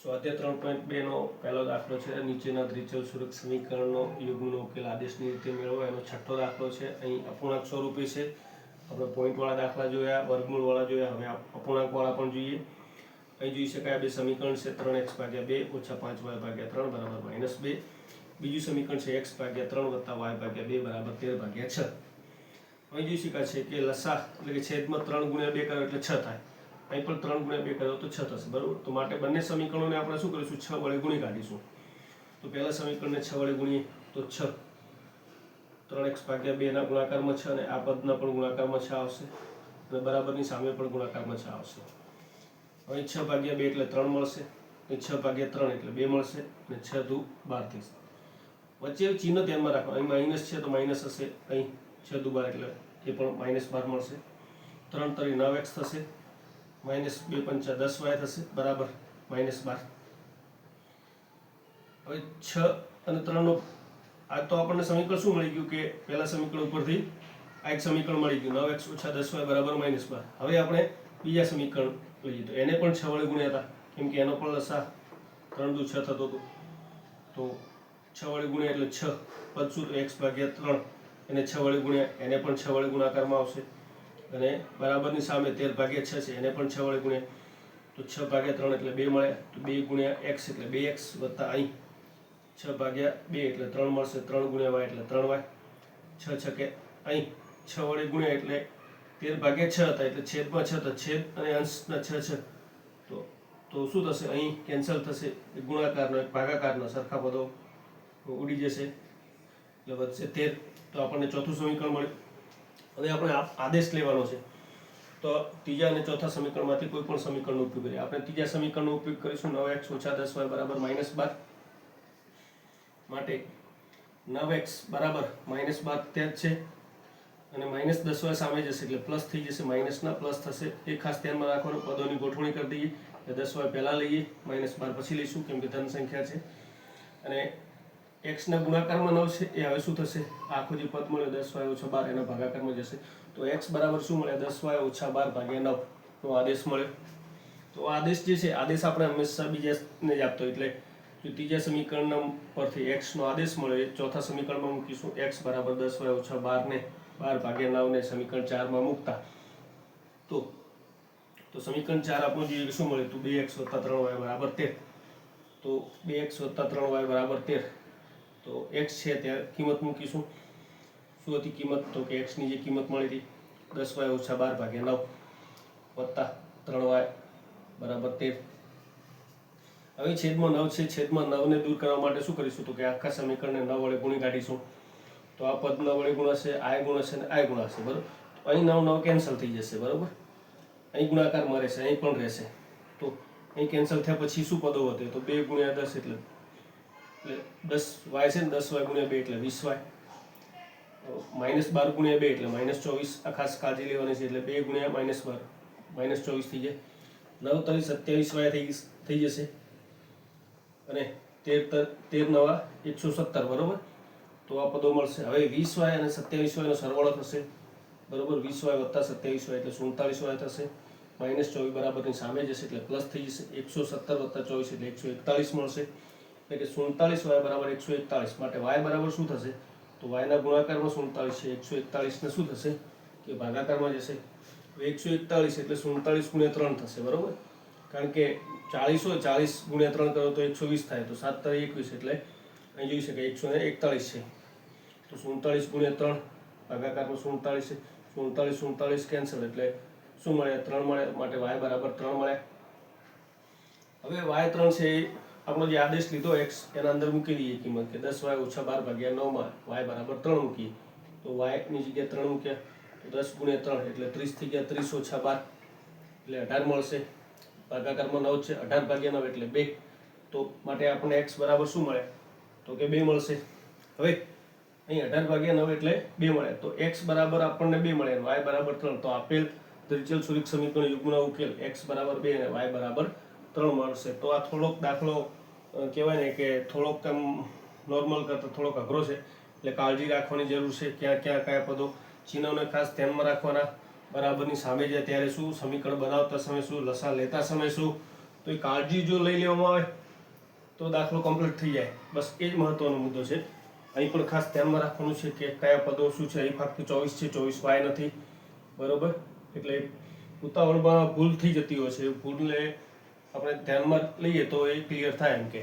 સ્વાધ્યાય 3.2 નો પહેલો દાખલો છે. નીચેના દ્વિચલ સુરક્ષ સમીકરણનો યુગ્મનો ઉકેલ આદેશની રીતે મેળવો. એનો છઠ્ઠો દાખલો છે. અહીં અપૂર્ણાંક સ્વરૂપે છે. આપણે પોઈન્ટવાળા દાખલા જોયા, વર્ગમૂળવાળા જોયા, હવે અપૂર્ણાંકવાળા પણ જોઈએ. અહીં જોઈ શકાય બે સમીકરણ છે. 3x/2 - 5y/3 બરાબર -2. બીજું સમીકરણ છે x/3 + y/2 બરાબર 13/6. અહીં જોઈ શકાય છે કે લસા એટલે કે છેદમાં 3 × 2 કરો એટલે 6 થાય. અહીં પણ 3 × 2 કરો તો 6 થશે, બરાબર. તો માટે બંને સમીકરણોને આપણે શું કરીશું? 6 વડે ગુણી કાઢીશું. તો પહેલા સમીકરણને 6 વડે ગુણીએ તો 6 3x/2 ના ગુણાકારમાં 6 અને આ પદના પણ ગુણાકારમાં 6 આવશે અને બરાબરની સામે પણ ગુણાકારમાં 6 આવશે. હવે 6/2 એટલે 3 મળશે, 6/3 એટલે 2 મળશે અને 6 દુ 12 થશે. વચ્ચે ચિહ્ન ધ્યાનમાં રાખો. અહીં માઇનસ છે તો માઇનસ હશે, અહીં 6 દુ 12 એટલે એ પણ -12 મળશે. 3 તરી 9x થશે, -2 પંચા 10y થશે બરાબર -12. હવે 6 અને 3 નો આ તો આપણને સમીકરણ શું મળી ગયું કે પહેલા સમીકરણ ઉપરથી આ એક સમીકરણ મળી ગયું 9x - 10y બરાબર -12. હવે આપણે બીજા સમીકરણ લઈએ તો એને પણ 6 વડે ગુણ્યા હતા, કેમ કે એનો પણ લસા 3 દુ 6 થતો હતો. તો 6 વડે ગુણ્યા એટલે 6 પદ શું તો x/3 એને 6 વડે ગુણ્યા, એને પણ 6 વડે ગુણાકારમાં આવશે અને બરાબરની સામે 13/6 છે, એને પણ 6 વડે ગુણ્યા તો 6/3 એટલે 2 મળે. તો 2 × x એટલે 2x વત્તા અહીં 6/2 એટલે 3 મળશે, 3 × y એટલે 3y. 6 છકે અહીં 6 વડે ગુણ્યા એટલે 13/6 હતા એટલે છેદમાં 6 તો છેદ અને અંશના 6 છે તો શું થશે? અહીં કેન્સલ થશે. ગુણાકારનો એક ભાગાકારનો સરખા પદો ઉડી જશે એટલે વધશે 13. તો આપણને ચોથું સમીકરણ મળ્યું. હવે આપણે આદેશ લેવાનો છે. તો ત્રીજા અને ચોથા સમીકરણમાંથી કોઈ પણ સમીકરણનો ઉપયોગ કરીએ. આપણે ત્રીજા સમીકરણનો ઉપયોગ કરીશું 9x - 10y બરાબર -12. માટે 9x બરાબર -12 ત્યાં જ છે અને -10y સામે જશે એટલે પ્લસ થઈ જશે, માઇનસના પ્લસ થશે. એ ખાસ ધ્યાનમાં રાખવાનું. પદોની ગોઠવણી કરી દઈએ. 10y પહેલાં લઈએ, -12 પછી લઈશું કેમ કે ધન સંખ્યા છે. અને x ના ગુણાકારમાં 9 છે એ હવે શું થશે? આખો જે પદ મળ્યો 10y - 12 એના ભાગાકારમાં જશે. તો x બરાબર શું મળે? 10y - 12/9 નો આદેશ મળ્યો. તો આદેશ જે છે, આદેશ આપણે હંમેશા બીજાને જ આપતો, એટલે જો ત્રીજા સમીકરણના પરથી x નો આદેશ મળ્યો એ ચોથા સમીકરણમાં મૂકીશું. x બરાબર 10y - 12 ને 12/9 ને સમીકરણ 4 માં મૂકતા તો સમીકરણ 4 આપણું જોઈએ કે શું મળે? તો 2x + 3y બરાબર 13. તો 2x + 3y બરાબર 13. તો x છે ત્યાં કિંમત મૂકીશું. શું હતી કિંમત? તો કે x ની જે કિંમત મળી હતી 10y - 12/9 વત્તા 3y બરાબર 13. હવે છેદમાં 9 છે, છેદમાં 9 ને દૂર કરવા માટે શું કરીશું? તો કે આખા સમીકરણને 9 વડે ગુણી કાઢીશું. તો આ પદ 9 વડે ગુણાશે, આ ગુણાશે અને આ ગુણાશે, બરાબર. તો અહીં 9 9 કેન્સલ થઈ જશે, બરાબર. અહીં ગુણાકારમાં રહેશે, અહીં પણ રહેશે. તો અહીં કેન્સલ થયા પછી શું પદો વધે? તો 2 × 10 એટલે 10y છે ને, 10y × 2 એટલે 20y. -12 × 2 એટલે -24. આ ખાસ કાળજી લેવાની છે. એટલે 2 × -12 -24 થઈ જાય. 9 તરી 27y થઈ જશે અને 13 નવા 117, બરોબર. તો આ પદો મળશે. હવે 20y અને 27y નો સરવાળો થશે, બરોબર. 20y વત્તા 27y એટલે 47y થશે. -24 બરાબરની સામે જશે એટલે પ્લસ થઈ જશે. 117 વત્તા 24 એટલે 141 મળશે. એટલે કે 47y બરાબર 141. માટે y બરાબર શું થશે? તો y ના ગુણાકારમાં 47 છે, 141 ને શું થશે કે ભાગાકારમાં જશે. 141 એટલે 47 × 3 થશે, બરોબર. કારણ કે 40 હોય, 40 × 3 કરો તો 120 થાય. તો 7 તરી 21 એટલે અહીં જોઈ શકાય 141 છે. તો 47 × 3 ભાગાકારમાં 47 છે. 47 કેન્સલ એટલે શું મળે? 3 મળે. માટે y બરાબર 3 મળે. હવે y3 છે એ આપણો જે આદેશ લીધો x એના અંદર મૂકી દઈએ કિંમત કે 10y - 12/9 માં y બરાબર 3 મૂકીએ. તો y ની જગ્યાએ 3 મૂક્યા તો 10 × 3 એટલે 30 થઈ ગયા. 30 - 12 એટલે 18 મળશે. ભાગાકારમાં 9 છે, 18/9 એટલે 2. તો માટે આપણને x બરાબર શું મળે? તો કે 2 મળશે. હવે અહીં 18/9 એટલે 2 મળે. તો x બરાબર આપણને 2 મળે અને y બરાબર 3. તો આપેલ દ્વિચલ સુરેખ સમીકરણ યુગ્મનો ઉકેલ x બરાબર 2 અને y બરાબર 3 મળશે. તો આ થોડોક દાખલો કહેવાય ને કે થોડોક નોર્મલ કરતાં થોડોક અઘરો છે, એટલે કાળજી રાખવાની જરૂર છે. કયા પદો ચિહ્નોને ખાસ ધ્યાનમાં રાખવાના. બરાબરની સામે જાય ત્યારે શું, સમીકરણ બનાવતા સમય શું, લસા લેતા સમય શું, તો એ કાળજી જો લઈ લેવામાં આવે તો દાખલો કમ્પ્લીટ થઈ જાય. બસ એ જ મહત્વનો મુદ્દો છે. અહીં પણ ખાસ ધ્યાનમાં રાખવાનું છે કે કયા પદો શું છે. અહીં ફક્ત 24 છે, 24y નથી, બરોબર. એટલે ઉતાવળમાં ભૂલ થઈ જતી હોય છે. ભૂલને આપણે ધ્યાનમાં લઈએ તો એ ક્લિયર થાય એમ કે